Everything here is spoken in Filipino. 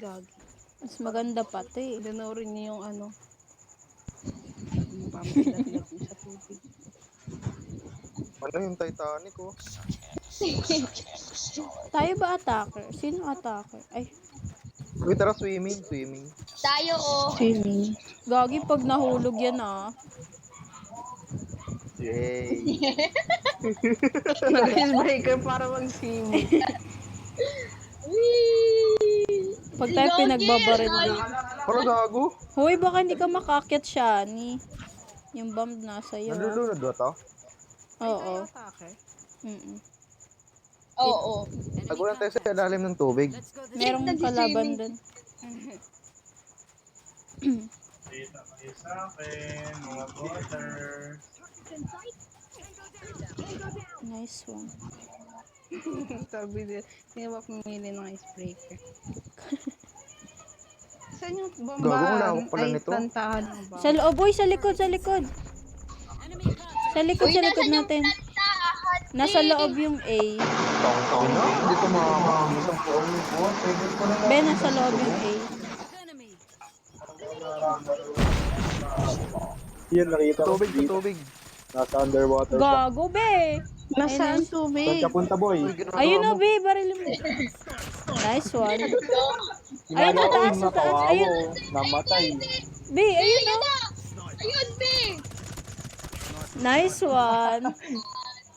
Gagi. Mas maganda pati. Ganoorin niyo yung ano. Yung pamagat-lag sa tubig. Ano yung Titanic, oh? Tayo ba attacker? Sino attacker? Ay, Uy, tara, swimming. Tayo, oh. Swimming. gagi pag nahulog yan ah. Yay! Nag-icebreaker para mag-swimming. Whee! Pag tayo Gagi, pinagbabaril ano? dito. Para gago? Hoy, baka hindi ka makakit siya ni. Yung bomb nasa iyo. Nalulunod ba to? Oo. Atake. Oo. Nagulan tayo sa ilalim ng tubig. Merong kalaban dun. Dito kayo sa akin, mga brother. Nice one. Sabi din, hindi ba pumili ng icebreaker? Saan yung Gago, ang bombahan? lawak pala Ay, nito. plantahan ng bomba. Sa loob, boy, sa likod. Sa likod Uy, nasan yung natin. plantahan? Nasa loob yung A. Tong na? Hindi ko makakamitan po. Be, nasa loob yung A. Yun, nakita ko. Tubig, tubig. Nasa underwater siya. Gago, be. Nasaan Saan tubig? ka punta, boy? Uy, ginagawa Ayun mo. o, be. Baril mo. Nice one. Ayun, Kinala sa ko, taas, sa taas. nakawawa, Ayun. namatay. Be, ayun o. Ayun, be! Nice one.